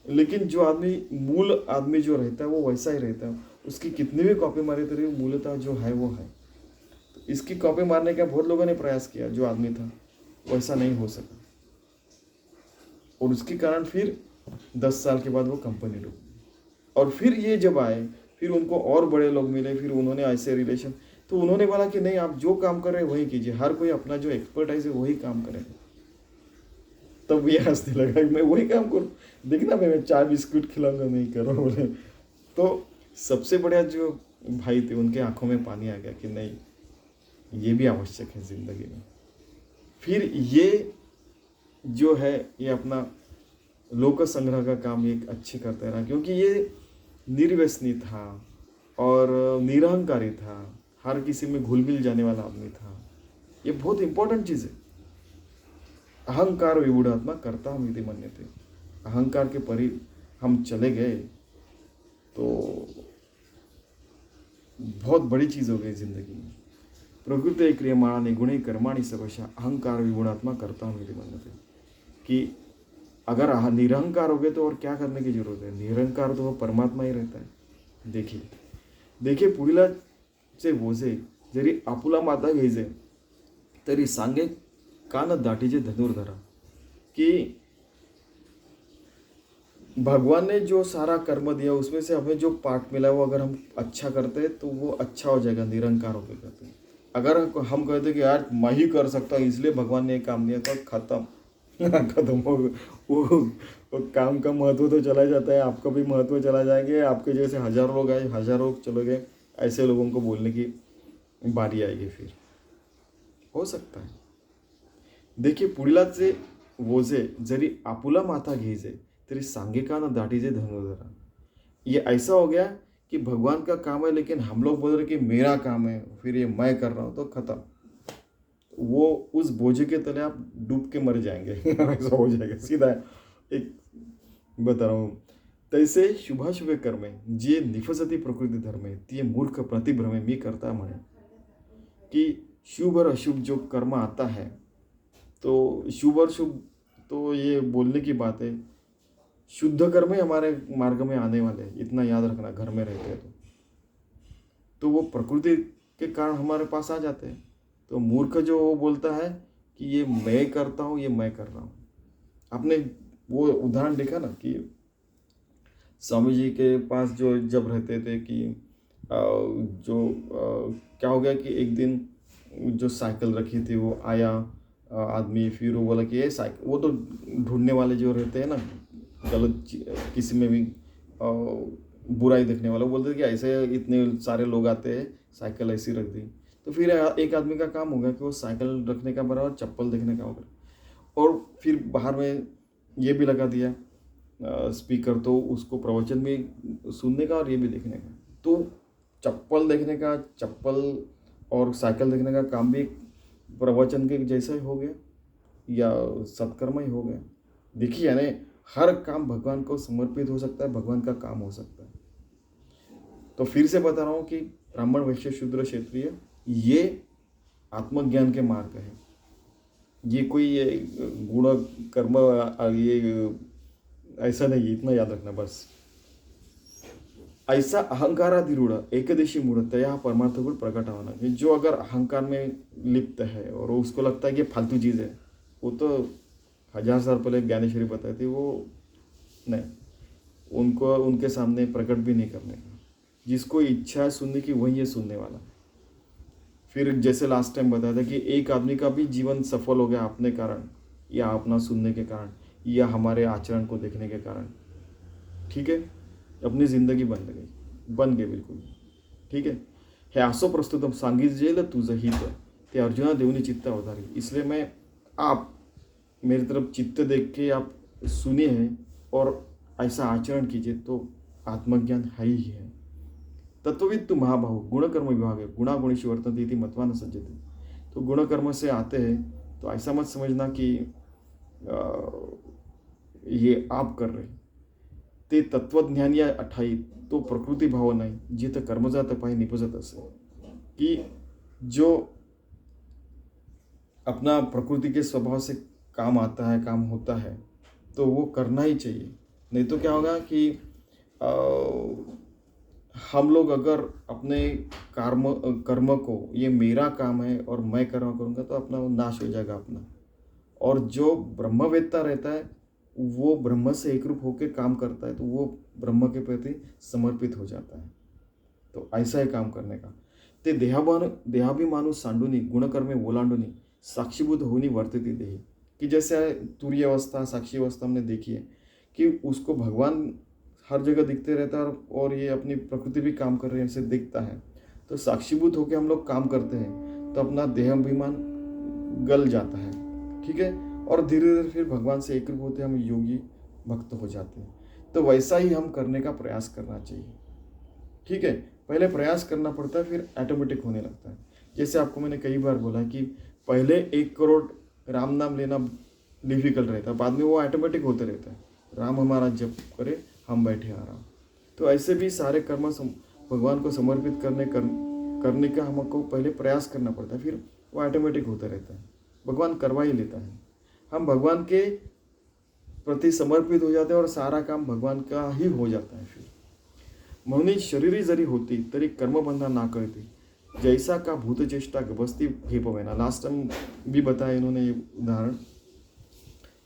लेकिन जो आदमी मूल आदमी जो रहता है वो वैसा ही रहता है। उसकी कितनी भी कॉपी मारी तरी मूलतः जो है वो है। तो इसकी कॉपी मारने का बहुत लोगों ने प्रयास किया, जो आदमी था वैसा नहीं हो सका, और उसके कारण फिर 10 साल के बाद वो कंपनी डूब गई। और फिर ये जब आए, फिर उनको और बड़े लोग मिले, फिर उन्होंने ऐसे रिलेशन, तो उन्होंने बोला कि नहीं, आप जो काम कर रहे हैं वही कीजिए, हर कोई अपना जो एक्सपर्टाइज है वही काम करे। तब ये हंसने लगा कि मैं वही काम करूँ, देखना मैं चाय बिस्कुट खिलाऊंगा, नहीं करो बोले। तो सबसे बढ़िया जो भाई थे उनके आंखों में पानी आ गया कि नहीं, ये भी आवश्यक है जिंदगी में। फिर ये जो है ये अपना लोक संग्रह का काम ये अच्छे करते रहा, क्योंकि ये निर्व्यसनी था और निरहंकारी था, हर किसी में घुल मिल जाने वाला आदमी था। ये बहुत इंपॉर्टेंट चीज़ है। अहंकार विगूढ़ात्मा करता हम यदि मन्यते, अहंकार के परि हम चले गए तो बहुत बड़ी चीज़ हो गई जिंदगी में। प्रकृति क्रियमाणानि गुणे कर्माणि सर्वशः अहंकार विगुणात्मा करता हूँ यदि मन्यते, कि अगर निरहंकार हो गए तो और क्या करने की जरूरत है। निरहंकार तो वो परमात्मा ही रहता है। देखिए पुढीला चे वोजे जरी आपुला माता घ्यायचे तरी सांगे कान दाटीचे धनुर्धरा, कि भगवान ने जो सारा कर्म दिया उसमें से हमें जो पार्ट मिला वो अगर हम अच्छा करते हैं तो वो अच्छा हो जाएगा, निरंकार होकर करते हैं। अगर हम कहते हैं कि यार मैं ही कर सकता हूँ इसलिए भगवान ने काम दिया, तो खत्म खत्म हो। वो काम का महत्व तो चला जाता है, आपका भी महत्व चला जाएंगे, आपके जैसे हजारों लोग आए, हजारों लोग चले गए, ऐसे लोगों को बोलने की बारी आएगी। फिर हो सकता है। देखिए पुढीलाचे वोजे जरी आपुला माथा घ्यायचे तरी सांगे का न दाटीचे धनुर्धरा। ये ऐसा हो गया कि भगवान का काम है लेकिन हम लोग बोल रहे कि मेरा काम है, फिर ये मैं कर रहा हूँ, तो खत्म। वो उस बोझे के तले आप डूब के मर जाएंगे ऐसा हो जाएगा सीधा। एक बता रहा हूँ, तैसे शुभाशुभे कर्मे जे निफसती प्रकृति धर्मे ती मूर्ख प्रतिभ्रमे मी करता म्हणे, कि शुभ और अशुभ जो कर्म आता है, तो शुभ और शुभ तो ये बोलने की बात है, शुद्ध कर्म ही हमारे मार्ग में आने वाले हैं, इतना याद रखना। घर में रहते हैं तो वो प्रकृति के कारण हमारे पास आ जाते हैं। तो मूर्ख जो वो बोलता है कि ये मैं करता हूँ, ये मैं कर रहा हूँ। आपने वो उदाहरण देखा ना कि स्वामी जी के पास जो जब रहते थे कि क्या हो गया कि एक दिन जो साइकिल रखी थी वो आया आदमी, फिर वो बोला कि ये साइकिल, वो तो ढूंढने वाले जो रहते हैं ना गलत किसी में भी बुराई देखने वाला, बोलते थे कि ऐसे इतने सारे लोग आते हैं, साइकिल ऐसी रख दी। तो फिर एक आदमी का काम हो गया कि वो साइकिल रखने का बराबर चप्पल देखने का हो गया, और फिर बाहर में ये भी लगा दिया स्पीकर, तो उसको प्रवचन भी सुनने का और ये भी देखने का। तो चप्पल देखने का, चप्पल और साइकिल देखने का काम भी प्रवचन के जैसा ही हो गया या सत्कर्म ही हो गया। देखिए यानी हर काम भगवान को समर्पित हो सकता है, भगवान का काम हो सकता है। तो फिर से बता रहा हूँ कि ब्राह्मण, वैश्य, शूद्र, क्षत्रिय ये आत्मज्ञान के मार्ग है। ये कोई ये गुण कर्म ये ऐसा नहीं, इतना याद रखना बस। ऐसा अहंकाराधिरूढ़ एकदशी मूढ़ तया परमार्थ गुण प्रकट होना। जो अगर अहंकार में लिप्त है और उसको लगता है कि फालतू चीज़ है, वो तो 1000 साल पहले ज्ञानेश्वरी बताई थी, वो नहीं, उनको उनके सामने प्रकट भी नहीं करने का। जिसको इच्छा है सुनने की वही है सुनने वाला। फिर जैसे लास्ट टाइम बताया था कि एक आदमी का भी जीवन सफल हो गया अपने कारण, या अपना सुनने के कारण, या हमारे आचरण को देखने के कारण। ठीक है, अपनी जिंदगी बन गई बिल्कुल। ठीक है, हे असो प्रस्तुतम सांगितलेलं तुझं हित ते अर्जुना देवनी चित्त अवधारी। इसलिए मैं आप मेरी तरफ चित्त देख के आप सुनिए हैं और ऐसा आचरण कीजिए तो आत्मज्ञान है ही है। तत्वविद तु महाबाहु गुणकर्म विभाग है गुणागुणेषु वर्तन्ते इति मत्वा न सज्जते। तो गुणकर्म से आते हैं तो ऐसा मत समझना कि ये आप कर रहे ते तत्वज्ञान या अठाई तो प्रकृती भाव नाही जिथं कर्मजात पाय निपजत असे। कि जो अपना प्रकृति के स्वभाव से काम आता है, काम होता है, तो वो करना ही चाहिए। नहीं तो क्या होगा कि हम लोग अगर अपने कर्म को ये मेरा काम है और मैं कर्म करूँगा तो अपना वो नाश हो जाएगा अपना। और जो ब्रह्मवेत्ता रहता है वो ब्रह्म से एकरूप होकर काम करता है, तो वो ब्रह्म के प्रति समर्पित हो जाता है। तो ऐसा है काम करने का। ते देहाभिमानु सांडुनी गुणकर्मे ओलांडुनी साक्षीभूत होनी वर्तती देही। कि जैसे तुरीय अवस्था, साक्षी अवस्था हमने देखी है कि उसको भगवान हर जगह दिखते रहता है और ये अपनी प्रकृति भी काम कर रही है, ऐसे दिखता है। तो साक्षीभूत होकर हम लोग काम करते हैं तो अपना देहाभिमान गल जाता है। ठीक है, और धीरे धीरे फिर भगवान से एकरूप होते हम योगी भक्त हो जाते हैं। तो वैसा ही हम करने का प्रयास करना चाहिए। ठीक है, पहले प्रयास करना पड़ता है, फिर ऑटोमेटिक होने लगता है। जैसे आपको मैंने कई बार बोला कि पहले 1 करोड़ राम नाम लेना डिफिकल्ट रहता है, बाद में वो ऑटोमेटिक होते रहता है। राम हमारा जप करे हम बैठे आराम। तो ऐसे भी सारे कर्म भगवान को समर्पित करने का हमको पहले प्रयास करना पड़ता है, फिर वो ऑटोमेटिक होता रहता है। भगवान करवा ही लेता है। हम भगवान के प्रति समर्पित हो जाते हैं और सारा काम भगवान का ही हो जाता है। फिर म्हणून शरीरी जरी होती तरी कर्मबंधा ना कळती जैसा का भूतचेष्टा गबस्ती घेपवेना। लास्ट टाइम भी बताया इन्होंने ये उदाहरण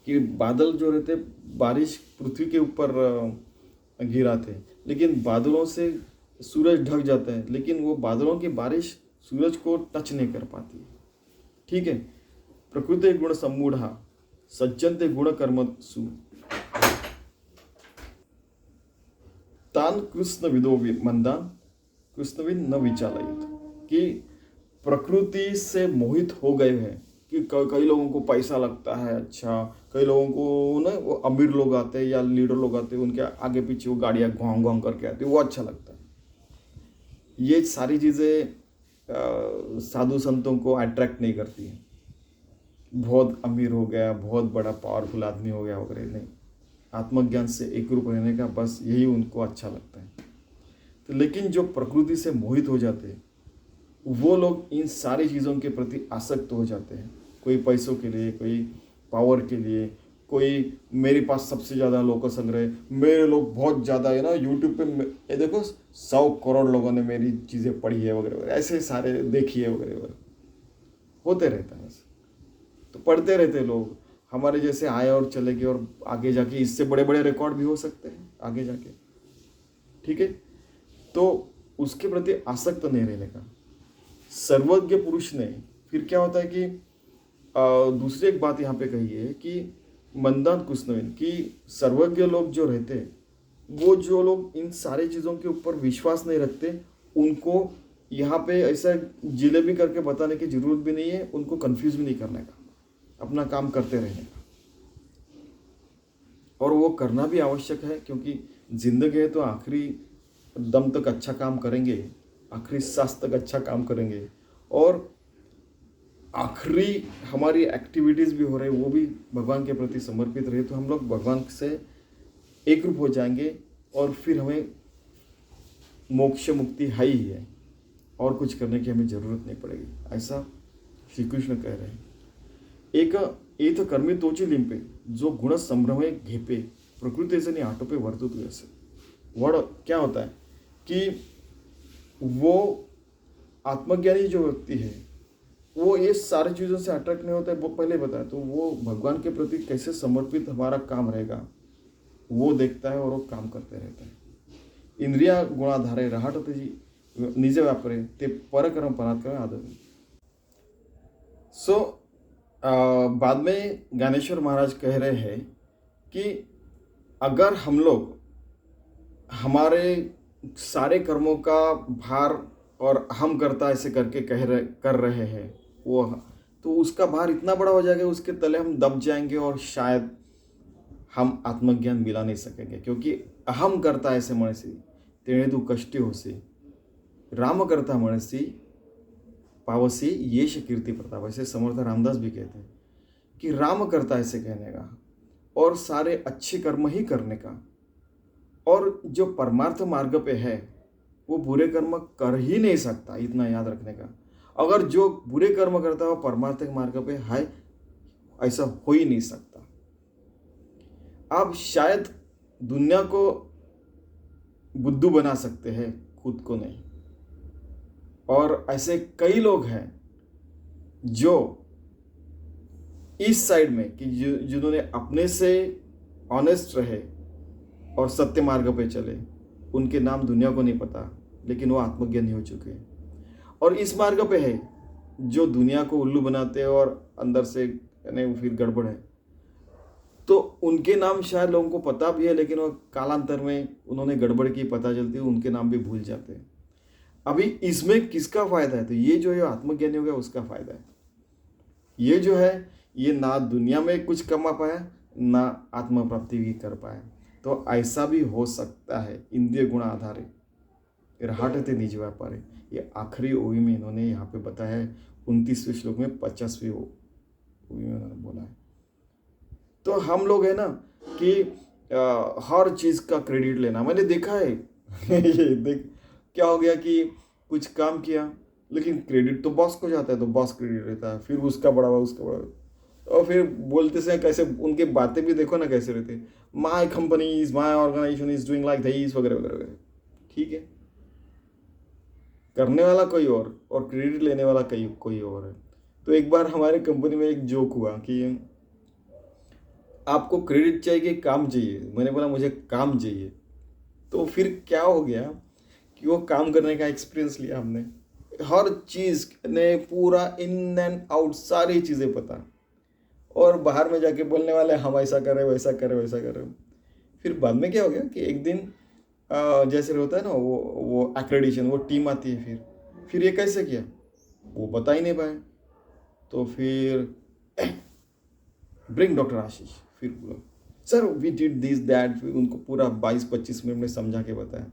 कि बादल जो रहते बारिश पृथ्वी के ऊपर गिराते, लेकिन बादलों से सूरज ढक जाता है, लेकिन वो बादलों की बारिश सूरज को टच नहीं कर पाती। ठीक है, प्रकृति गुण सम्मूढ़ा सज्जनते गुण कर्मसु तान कृष्ण विदो मंदान कृष्णविद न विचालयित। कि प्रकृति से मोहित हो गए हैं कि कई लोगों को पैसा लगता है, अच्छा कई लोगों को ना वो अमीर लोग आते हैं या लीडर लोग आते हैं, उनके आगे पीछे वो गाड़ियाँ घोंग घोंग करके आती है, वो अच्छा लगता है। ये सारी चीज़ें साधु संतों को अट्रैक्ट नहीं करती हैं। बहुत अमीर हो गया, बहुत बड़ा पावरफुल आदमी हो गया वगैरह नहीं, आत्मज्ञान से एकरूप रहने का बस यही उनको अच्छा लगता है। तो लेकिन जो प्रकृति से मोहित हो जाते हैं वो लोग इन सारी चीज़ों के प्रति आसक्त हो जाते हैं। कोई पैसों के लिए, कोई पावर के लिए, कोई मेरे पास सबसे ज़्यादा लोक संग्रह, मेरे लोग बहुत ज़्यादा है ना यूट्यूब पे, ये देखो 100 करोड़ लोगों ने मेरी चीज़ें पढ़ी है वगैरह वगैरह, ऐसे सारे देखी है वगैरह वगैरह होते रहता है। तो पढ़ते रहते लोग, हमारे जैसे आए और चले गए, और आगे जाके इससे बड़े बड़े रिकॉर्ड भी हो सकते हैं आगे जाके। ठीक है, तो उसके प्रति आसक्त नहीं रहने का। सर्वज्ञ पुरुष ने फिर क्या होता है कि दूसरी एक बात यहाँ पे कही है कि मंदान कृष्णविन, कि सर्वज्ञ लोग जो रहते हैं वो जो लोग इन सारी चीज़ों के ऊपर विश्वास नहीं रखते, उनको यहाँ पे ऐसा जिलेबी करके बताने की जरूरत भी नहीं है, उनको कंफ्यूज भी नहीं करने का, अपना काम करते रहने का। और वो करना भी आवश्यक है, क्योंकि जिंदगी है तो आखिरी दम तक अच्छा काम करेंगे, आखिरी सांस तक अच्छा काम करेंगे। और आखिरी हमारी एक्टिविटीज़ भी हो रही वो भी भगवान के प्रति समर्पित रहे, तो हम लोग भगवान से एक रूप हो जाएंगे और फिर हमें मोक्ष मुक्ति है ही है, और कुछ करने की हमें ज़रूरत नहीं पड़ेगी, ऐसा श्री कृष्ण कह रहे हैं। एक एथ कर्मी तोची लिंपे जो गुण संभ्रमे घेपे प्रकृति से नहीं आटोपे वर्तुत ऐसे वर्ड क्या होता है कि वो आत्मज्ञानी जो व्यक्ति है वो ये सारी चीज़ों से अट्रैक्ट नहीं होता है, वो पहले बताया, तो वो भगवान के प्रति कैसे समर्पित हमारा काम रहेगा वो देखता है और वो काम करते रहता है। इंद्रिया गुणाधारे रहाट जी निज व्यापारे ते परकर्म पराक्रम आदर। सो बाद में ज्ञानेश्वर महाराज कह रहे हैं कि अगर हम लोग हमारे सारे कर्मों का भार और हम करता ऐसे करके कर रहे हैं वो, तो उसका भार इतना बड़ा हो जाएगा उसके तले हम दब जाएंगे और शायद हम आत्मज्ञान मिला नहीं सकेंगे, क्योंकि अहम करता ऐसे मणसी तेणे तू कष्टी होसी राम करता मणसी पावसी येश कीर्ति प्रताप, ऐसे समर्थ रामदास भी कहते हैं कि राम करता ऐसे कहने का और सारे अच्छे कर्म ही करने का, और जो परमार्थ मार्ग पे है वो बुरे कर्म कर ही नहीं सकता, इतना याद रखने का। अगर जो बुरे कर्म करता है वो परमार्थ मार्ग पे है, ऐसा हो ही नहीं सकता। आप शायद दुनिया को बुद्धू बना सकते हैं, खुद को नहीं। और ऐसे कई लोग हैं जो इस साइड में कि जिन्होंने अपने से ऑनेस्ट रहे और सत्य मार्ग पे चले, उनके नाम दुनिया को नहीं पता, लेकिन वो आत्मज्ञानी हो चुके हैं। और इस मार्ग पे है जो दुनिया को उल्लू बनाते हैं और अंदर से यानी फिर गड़बड़ है, तो उनके नाम शायद लोगों को पता भी है, लेकिन वो कालांतर में उन्होंने गड़बड़ की पता चलती है, उनके नाम भी भूल जाते हैं। अभी इसमें किसका फायदा है? तो ये जो है आत्मज्ञानी हो गया उसका फायदा है। ये जो है ये ना दुनिया में कुछ कमा पाया ना आत्म प्राप्ति भी कर पाया। तो ऐसा भी हो सकता है। इंद्रिय गुण आधारे रहाटते निज व्यापारे, ये आखिरी ओवी में इन्होंने यहाँ पे बताया है 29वें श्लोक में 50वें ओवी में उन्होंने बोला है। तो हम लोग है ना कि हर चीज़ का क्रेडिट लेना, मैंने देखा है ये देख क्या हो गया कि कुछ काम किया लेकिन क्रेडिट तो बॉस को जाता है, तो बॉस क्रेडिट रहता है, फिर उसका बड़ा हुआ उसका बड़ा, और फिर बोलते से कैसे उनके बातें भी देखो ना कैसे रहते, my company is my organization is doing like this वगैरह वगैरह वगैरह। ठीक है, करने वाला कोई और क्रेडिट लेने वाला कोई और है। तो एक बार हमारे कंपनी में एक जोक हुआ कि आपको क्रेडिट चाहिए कि काम चाहिए? मैंने बोला मुझे काम चाहिए। तो फिर क्या हो गया कि वो काम करने का एक्सपीरियंस लिया हमने, हर चीज़ ने पूरा इन एंड आउट सारी चीज़ें पता, और बाहर में जाके बोलने वाले हम ऐसा करें वैसा करें वैसा करें। फिर बाद में क्या हो गया कि एक दिन जैसे होता है ना वो एक्रेडिशन, वो टीम आती है, फिर ये कैसे किया वो बता ही नहीं पाए। तो फिर ब्रिंग डॉक्टर आशीष, फिर बोला sir we did this that, फिर उनको पूरा 22-25 मिनट में समझा के बताया।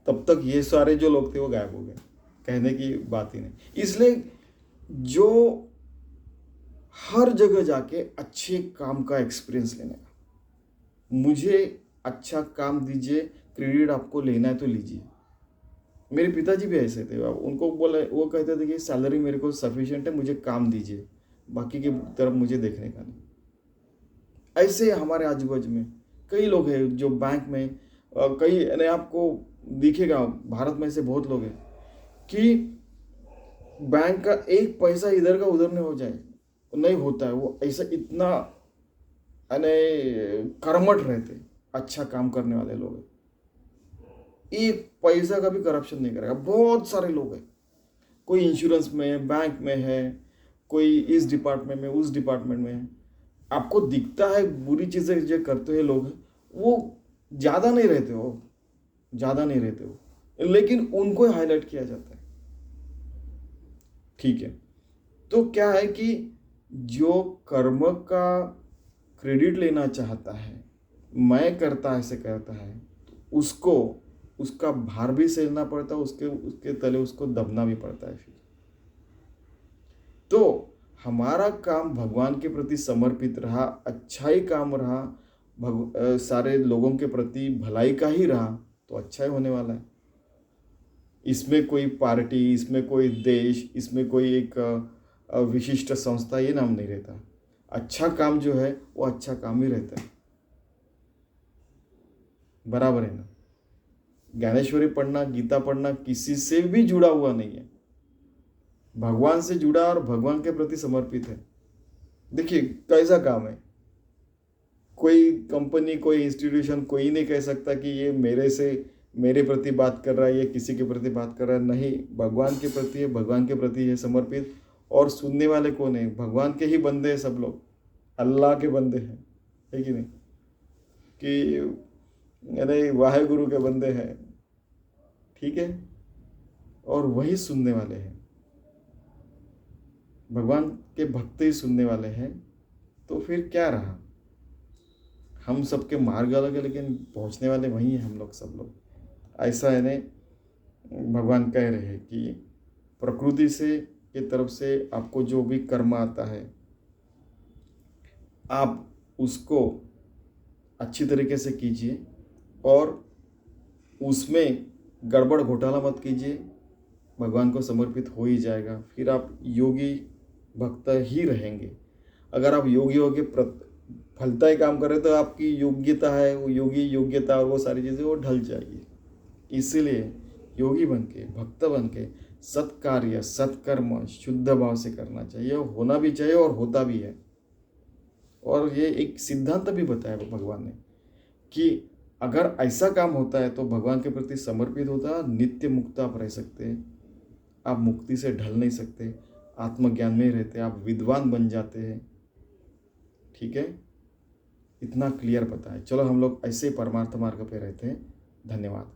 तब तक ये सारे जो लोग थे वो गायब हो गए, कहने की बात ही नहीं। इसलिए जो हर जगह जाके अच्छे काम का एक्सपीरियंस लेने का, मुझे अच्छा काम दीजिए, क्रेडिट आपको लेना है तो लीजिए। मेरे पिताजी भी ऐसे थे, उनको बोले, वो कहते थे कि सैलरी मेरे को सफिशिएंट है, मुझे काम दीजिए, बाकी की तरफ मुझे देखने का नहीं। ऐसे हमारे आजू बाजू में कई लोग हैं जो बैंक में कई, यानी आपको दिखेगा भारत में से बहुत लोग हैं कि बैंक का एक पैसा इधर का उधर नहीं हो जाए, नहीं होता है वो ऐसा, इतना यानी कर्मठ रहते, अच्छा काम करने वाले लोग हैं, एक पैसा का भी करप्शन नहीं करेगा। बहुत सारे लोग हैं, कोई इंश्योरेंस में है, बैंक में है, कोई इस डिपार्टमेंट में उस डिपार्टमेंट में है। आपको दिखता है बुरी चीज़ें जो करते हैं लोग, वो ज़्यादा नहीं रहते हो, लेकिन उनको हाईलाइट किया जाता है। ठीक है, तो क्या है कि जो कर्म का क्रेडिट लेना चाहता है, मैं करता ऐसे करता है, तो उसको उसका भार भी सहना पड़ता है, उसके तले उसको दबना भी पड़ता है। फिर तो हमारा काम भगवान के प्रति समर्पित रहा, अच्छा ही काम रहा, सारे लोगों के प्रति भलाई का ही रहा, तो अच्छा ही होने वाला है। इसमें कोई पार्टी, इसमें कोई देश, इसमें कोई एक विशिष्ट संस्था, ये नाम नहीं रहता। अच्छा काम जो है वो अच्छा काम ही रहता है। बराबर है ना? ज्ञानेश्वरी पढ़ना, गीता पढ़ना किसी से भी जुड़ा हुआ नहीं है, भगवान से जुड़ा और भगवान के प्रति समर्पित है। देखिए कैसा काम है, कोई कंपनी, कोई इंस्टीट्यूशन, कोई नहीं कह सकता कि ये मेरे प्रति बात कर रहा है, ये किसी के प्रति बात कर रहा है। नहीं, भगवान के प्रति है, भगवान के प्रति है समर्पित। और सुनने वाले कौन है? भगवान के ही बंदे हैं सब लोग, अल्लाह के बंदे हैं, है कि नहीं? कि अरे वाहेगुरु के बंदे हैं, ठीक है, और वही सुनने वाले हैं, भगवान के भक्त ही सुनने वाले हैं। तो फिर क्या रहा? हम सबके मार्ग अलग है, लेकिन पहुंचने वाले वही हैं हम लोग, सब लोग। ऐसा है नहीं, भगवान कह रहे हैं कि प्रकृति से की तरफ से आपको जो भी कर्म आता है, आप उसको अच्छी तरीके से कीजिए और उसमें गड़बड़ घोटाला मत कीजिए, भगवान को समर्पित हो ही जाएगा। फिर आप योगी भक्त ही रहेंगे। अगर आप योगी होके फलता ही काम करें तो आपकी योग्यता है, वो योग्यता और वो सारी चीज़ें वो ढल जाएगी। इसीलिए योगी बन के, भक्त बन के सत्कार्य, सत्कर्म शुद्ध भाव से करना चाहिए, होना भी चाहिए और होता भी है। और ये एक सिद्धांत भी बताया भगवान ने कि अगर ऐसा काम होता है तो भगवान के प्रति समर्पित होता है, नित्य मुक्त आप रह सकते हैं, आप मुक्ति से ढल नहीं सकते, आत्मज्ञान में रहते, आप विद्वान बन जाते हैं। ठीक है, इतना क्लियर पता है। चलो हम लोग ऐसे परमार्थ मार्ग पे रहते हैं। धन्यवाद।